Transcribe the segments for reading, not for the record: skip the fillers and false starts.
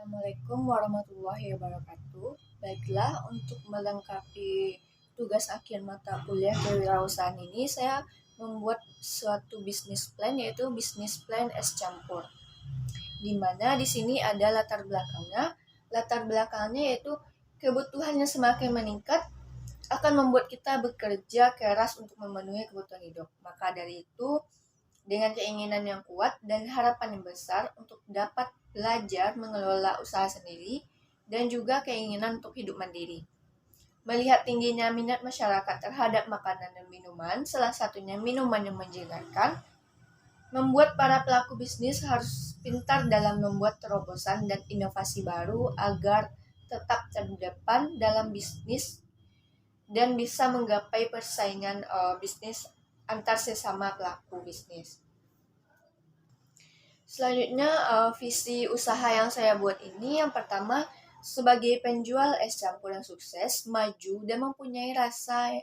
Assalamualaikum warahmatullahi wabarakatuh. Baiklah, untuk melengkapi tugas akhir mata kuliah kewirausahaan ini, saya membuat suatu bisnis plan, yaitu bisnis plan es campur. Di mana di sini ada latar belakangnya. Latar belakangnya yaitu kebutuhan yang semakin meningkat akan membuat kita bekerja keras untuk memenuhi kebutuhan hidup. Maka dari itu, dengan keinginan yang kuat dan harapan yang besar untuk dapat belajar mengelola usaha sendiri dan juga keinginan untuk hidup mandiri. Melihat tingginya minat masyarakat terhadap makanan dan minuman, salah satunya minuman yang menyegarkan, membuat para pelaku bisnis harus pintar dalam membuat terobosan dan inovasi baru agar tetap terdepan dalam bisnis dan bisa menggapai persaingan bisnis antar sesama pelaku bisnis. Selanjutnya, visi usaha yang saya buat ini yang pertama, sebagai penjual es campur yang sukses, maju, dan mempunyai rasa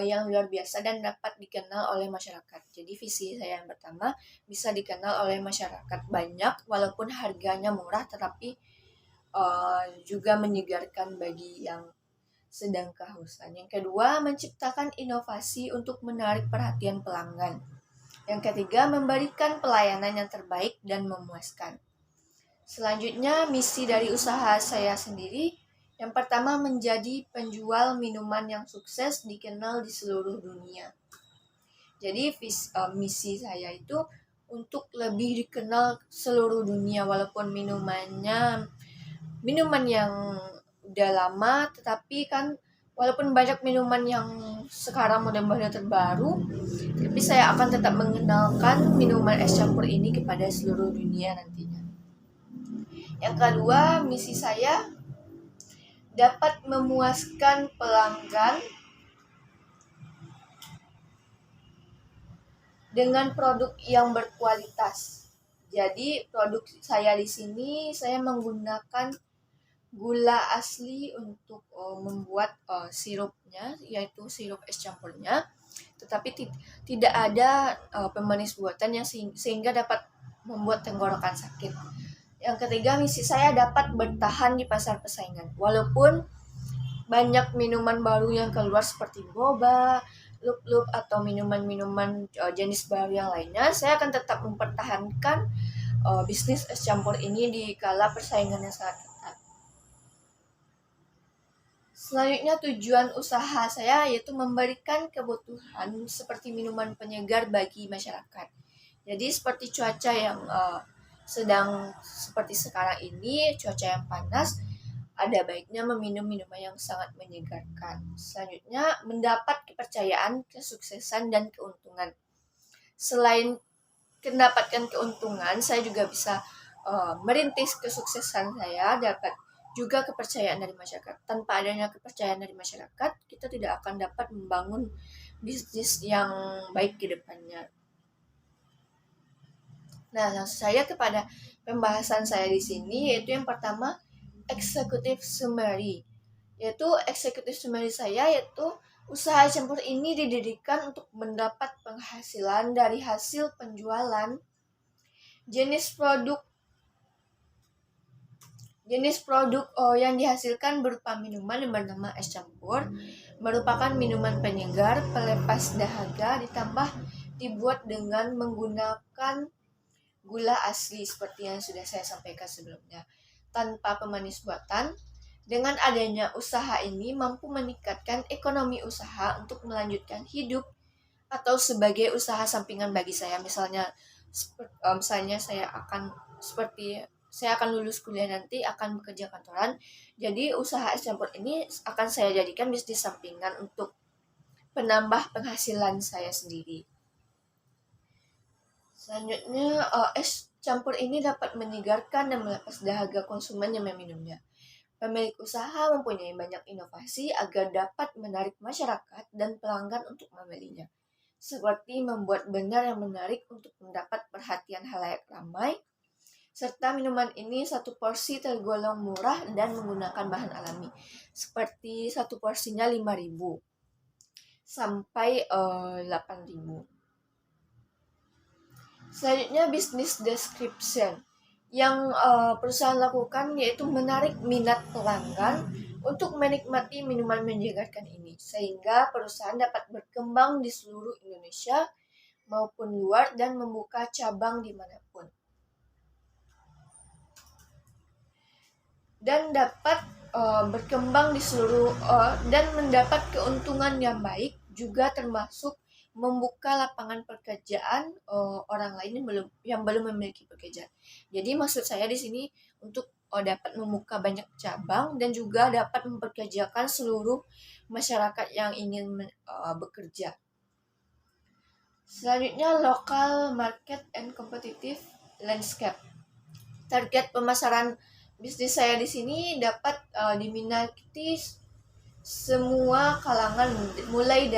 yang luar biasa dan dapat dikenal oleh masyarakat. Jadi visi saya yang pertama, bisa dikenal oleh masyarakat banyak walaupun harganya murah, tetapi juga menyegarkan bagi yang sedang kehausan. Yang kedua, menciptakan inovasi untuk menarik perhatian pelanggan. Yang ketiga, memberikan pelayanan yang terbaik dan memuaskan. Selanjutnya, misi dari usaha saya sendiri, yang pertama menjadi penjual minuman yang sukses dikenal di seluruh dunia. Jadi misi saya itu untuk lebih dikenal seluruh dunia, walaupun minuman yang udah lama, tetapi kan walaupun banyak minuman yang sekarang model-model terbaru, tapi saya akan tetap mengenalkan minuman es campur ini kepada seluruh dunia nantinya. Yang kedua, misi saya dapat memuaskan pelanggan dengan produk yang berkualitas. Jadi produk saya di sini saya menggunakan gula asli untuk membuat sirupnya, yaitu sirup es campurnya. Tetapi tidak ada pemanis buatan yang sehingga dapat membuat tenggorokan sakit. Yang ketiga, misi saya dapat bertahan di pasar persaingan. Walaupun banyak minuman baru yang keluar seperti boba, lup-lup, atau minuman-minuman jenis baru yang lainnya, saya akan tetap mempertahankan bisnis es campur ini di kala persaingan yang sangat ketat. Selanjutnya, tujuan usaha saya yaitu memberikan kebutuhan seperti minuman penyegar bagi masyarakat. Jadi seperti cuaca yang sedang seperti sekarang ini, cuaca yang panas, ada baiknya meminum minuman yang sangat menyegarkan. Selanjutnya, mendapat kepercayaan, kesuksesan, dan keuntungan. Selain mendapatkan keuntungan, saya juga bisa merintis kesuksesan saya, dapat juga kepercayaan dari masyarakat. Tanpa adanya kepercayaan dari masyarakat, kita tidak akan dapat membangun bisnis yang baik ke depannya. Nah, langsung saja kepada pembahasan saya di sini, yaitu yang pertama, executive summary. Executive summary saya yaitu usaha campur ini didirikan untuk mendapat penghasilan dari hasil penjualan jenis produk yang dihasilkan berupa minuman yang bernama es campur, merupakan minuman penyegar, pelepas dahaga, ditambah dibuat dengan menggunakan gula asli seperti yang sudah saya sampaikan sebelumnya, tanpa pemanis buatan. Dengan adanya usaha ini mampu meningkatkan ekonomi usaha untuk melanjutkan hidup atau sebagai usaha sampingan bagi saya. Misalnya saya akan lulus kuliah nanti, akan bekerja kantoran. Jadi usaha es campur ini akan saya jadikan bisnis sampingan untuk penambah penghasilan saya sendiri. Selanjutnya, es campur ini dapat menyegarkan dan melepas dahaga konsumen yang meminumnya. Pemilik usaha mempunyai banyak inovasi agar dapat menarik masyarakat dan pelanggan untuk membelinya. Seperti membuat benar yang menarik untuk mendapat perhatian khalayak ramai, serta minuman ini satu porsi tergolong murah dan menggunakan bahan alami. Seperti satu porsinya 5.000 sampai 8.000. Selanjutnya, business description, yang perusahaan lakukan yaitu menarik minat pelanggan untuk menikmati minuman menyegarkan ini, sehingga perusahaan dapat berkembang di seluruh Indonesia maupun luar dan membuka cabang dimanapun. Dan dapat berkembang di seluruh dan mendapat keuntungan yang baik, juga termasuk membuka lapangan pekerjaan orang lain yang belum memiliki pekerjaan. Jadi maksud saya di sini untuk dapat membuka banyak cabang dan juga dapat mempekerjakan seluruh masyarakat yang ingin bekerja. Selanjutnya, local market and competitive landscape. Target pemasaran bisnis saya di sini dapat diminati semua kalangan, mulai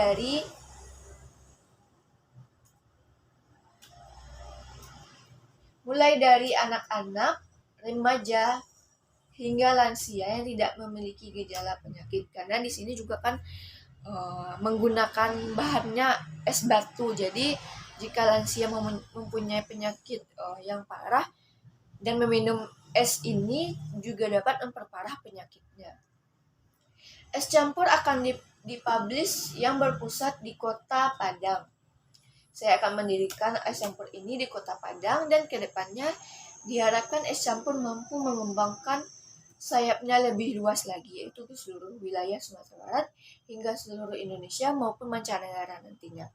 dari anak-anak, remaja, hingga lansia yang tidak memiliki gejala penyakit. Karena di sini juga kan menggunakan bahannya es batu. Jadi jika lansia mempunyai penyakit yang parah dan meminum es ini juga dapat memperparah penyakitnya. Es campur akan dipublish yang berpusat di Kota Padang. Saya akan mendirikan es campur ini di Kota Padang, dan kedepannya diharapkan es campur mampu mengembangkan sayapnya lebih luas lagi, yaitu ke seluruh wilayah Sumatera Barat hingga seluruh Indonesia maupun mancanegara nantinya.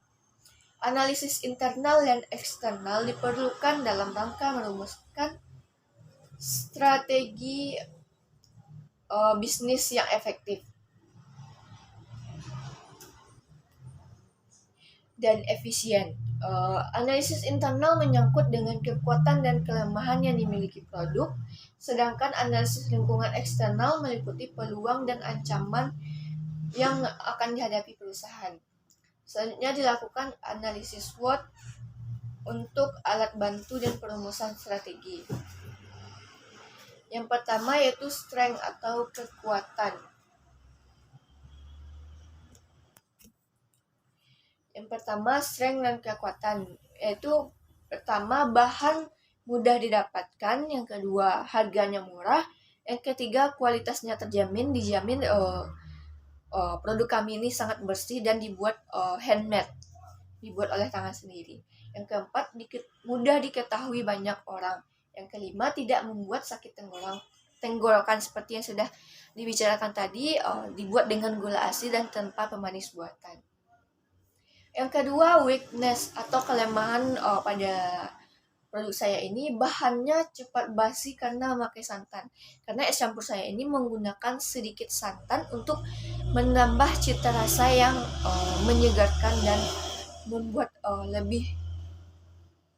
Analisis internal dan eksternal diperlukan dalam rangka merumuskan strategi bisnis yang efektif dan efisien. Analisis internal menyangkut dengan kekuatan dan kelemahan yang dimiliki produk, sedangkan analisis lingkungan eksternal meliputi peluang dan ancaman yang akan dihadapi perusahaan. Selanjutnya dilakukan analisis SWOT untuk alat bantu dan perumusan strategi. Yang pertama yaitu strength atau kekuatan. Yang pertama, strength dan kekuatan, yaitu pertama bahan mudah didapatkan, yang kedua harganya murah, yang ketiga kualitasnya dijamin produk kami ini sangat bersih dan dibuat handmade, dibuat oleh tangan sendiri. Yang keempat, mudah diketahui banyak orang. Yang kelima, tidak membuat sakit tenggorokan seperti yang sudah dibicarakan tadi, dibuat dengan gula asli dan tanpa pemanis buatan. Yang kedua, weakness atau kelemahan pada produk saya ini, bahannya cepat basi karena memakai santan. Karena es campur saya ini menggunakan sedikit santan untuk menambah cita rasa yang menyegarkan dan membuat lebih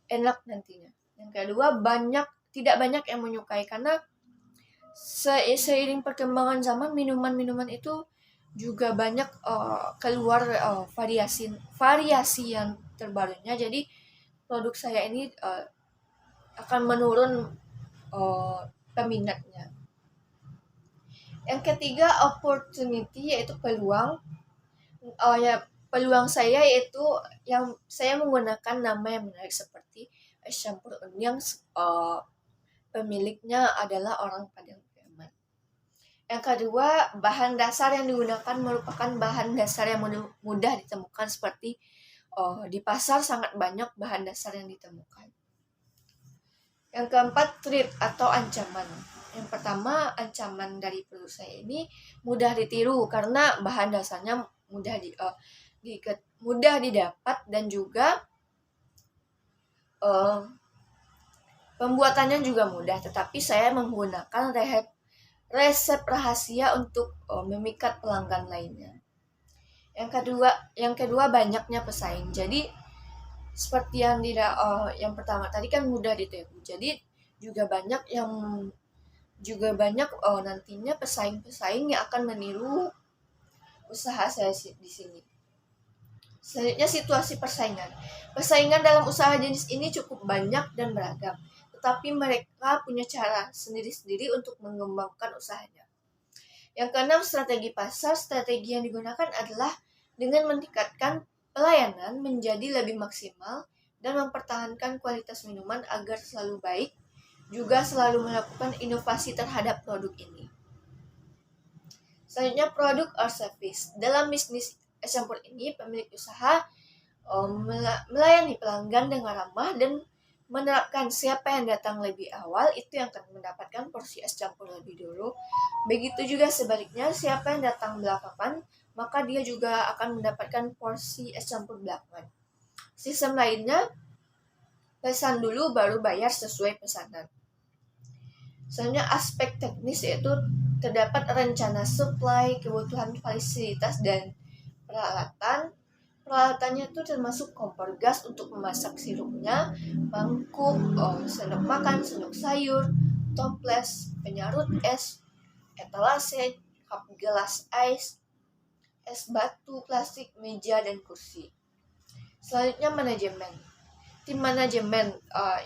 enak nantinya. Yang kedua, tidak banyak yang menyukai karena seiring perkembangan zaman, minuman-minuman itu juga banyak keluar variasi yang terbarunya. Jadi produk saya ini akan menurun peminatnya. Yang ketiga, opportunity, yaitu peluang. Peluang saya yaitu yang saya menggunakan nama yang menarik seperti es campur yang pemiliknya adalah orang Padang. Yang kedua, bahan dasar yang digunakan merupakan bahan dasar yang mudah ditemukan, seperti di pasar sangat banyak bahan dasar yang ditemukan. Yang keempat, threat atau ancaman. Yang pertama, ancaman dari produk saya ini mudah ditiru karena bahan dasarnya mudah didapat dan juga pembuatannya juga mudah. Tetapi saya menggunakan resep rahasia untuk memikat pelanggan lainnya. Yang kedua banyaknya pesaing. Jadi seperti yang pertama tadi kan mudah ditiru. Jadi juga banyak nantinya pesaing-pesaing yang akan meniru usaha saya di sini. Selanjutnya, situasi persaingan. Persaingan dalam usaha jenis ini cukup banyak dan beragam, tetapi mereka punya cara sendiri-sendiri untuk mengembangkan usahanya. Yang keenam, strategi pasar. Strategi yang digunakan adalah dengan meningkatkan pelayanan menjadi lebih maksimal dan mempertahankan kualitas minuman agar selalu baik juga selalu melakukan inovasi terhadap produk ini. Selanjutnya, produk or service. Dalam bisnis es campur ini, pemilik usaha melayani pelanggan dengan ramah dan menerapkan siapa yang datang lebih awal itu yang akan mendapatkan porsi es campur lebih dulu. Begitu juga sebaliknya, siapa yang datang belakangan, maka dia juga akan mendapatkan porsi es campur belakangan. Sistem lainnya, pesan dulu baru bayar sesuai pesanan. Selanjutnya, aspek teknis yaitu terdapat rencana supply, kebutuhan fasilitas dan peralatan. Peralatannya itu termasuk kompor gas untuk memasak sirupnya, mangkuk, sendok makan, sendok sayur, toples, penyarut es, etalase, cup gelas es batu, plastik, meja, dan kursi. Selanjutnya, manajemen. Tim manajemen,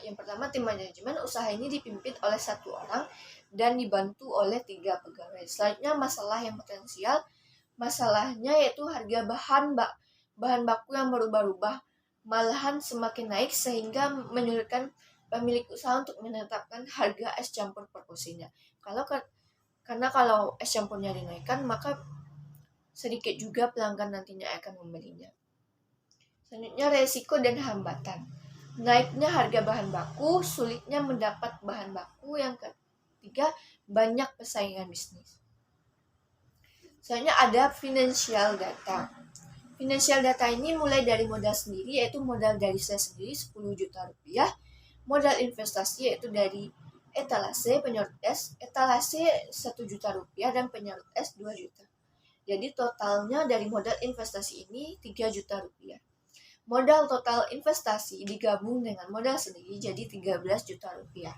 yang pertama tim manajemen usaha ini dipimpin oleh 1 orang dan dibantu oleh 3 pegawai. Selanjutnya, masalah yang potensial. Masalahnya yaitu harga bahan baku yang berubah-ubah, malahan semakin naik sehingga menyulitkan pemilik usaha untuk menetapkan harga es campur per porsinya. Karena kalau es campurnya dinaikkan, maka sedikit juga pelanggan nantinya akan membelinya. Selanjutnya, resiko dan hambatan. Naiknya harga bahan baku, sulitnya mendapat bahan baku. Yang ketiga, banyak persaingan bisnis. Selanjutnya ada financial data. Financial data ini mulai dari modal sendiri, yaitu modal dari saya sendiri 10 juta rupiah, modal investasi yaitu dari etalase, penyarut es, etalase 1 juta rupiah dan penyarut es 2 juta. Jadi totalnya dari modal investasi ini 3 juta rupiah. Modal total investasi digabung dengan modal sendiri jadi 13 juta rupiah.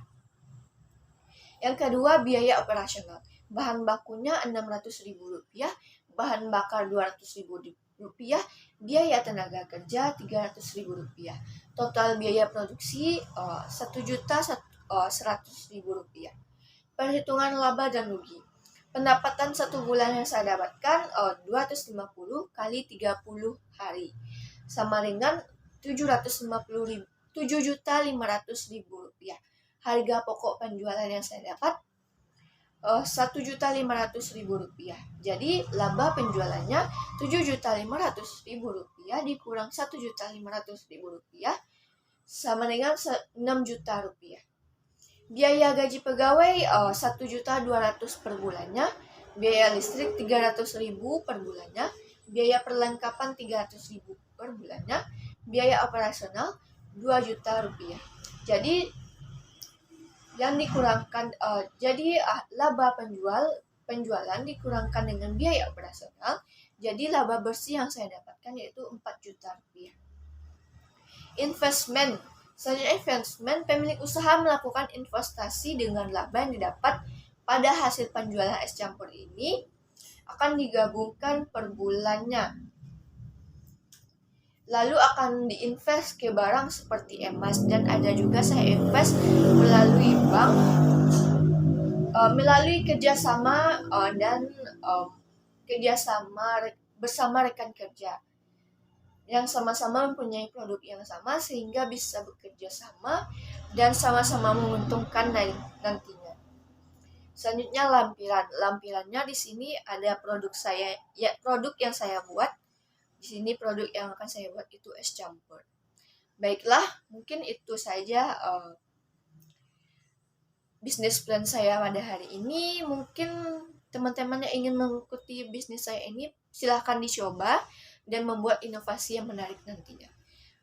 Yang kedua, biaya operasional. Bahan bakunya 600.000 rupiah, bahan bakar 200.000 rupiah, biaya tenaga kerja 300.000 rupiah. Total biaya produksi 1.100.000 rupiah. Perhitungan laba dan rugi. Pendapatan 1 bulan yang saya dapatkan 250 kali 30 hari sama dengan 7.500.000 rupiah. Harga pokok penjualan yang saya dapat 1.500.000 rupiah. Jadi laba penjualannya 7.500.000 rupiah dikurang 1.500.000 rupiah sama dengan 6 juta rupiah. Biaya gaji pegawai 1.200.000 per bulannya, biaya listrik 300.000 per bulannya, biaya perlengkapan 300.000 per bulannya, biaya operasional 2 juta rupiah. Jadi yang dikurangkan laba penjualan dikurangkan dengan biaya operasional, jadi laba bersih yang saya dapatkan yaitu 4 juta rupiah. Investment. Selanjutnya investment, pemilik usaha melakukan investasi dengan laba yang didapat pada hasil penjualan es campur ini akan digabungkan per bulannya. Lalu akan diinvest ke barang seperti emas, dan ada juga saya invest melalui bank, melalui kerjasama dan kerjasama bersama rekan kerja yang sama-sama mempunyai produk yang sama sehingga bisa bekerja sama dan sama-sama menguntungkan nantinya. Selanjutnya lampiran. Lampirannya di sini ada produk yang saya buat. Di sini produk yang akan saya buat itu es campur. Baiklah, mungkin itu saja bisnis plan saya pada hari ini. Mungkin teman-teman yang ingin mengikuti bisnis saya ini silahkan dicoba dan membuat inovasi yang menarik nantinya.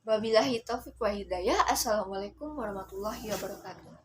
Wabillahi taufiq wa hidayah. Assalamualaikum warahmatullahi wabarakatuh.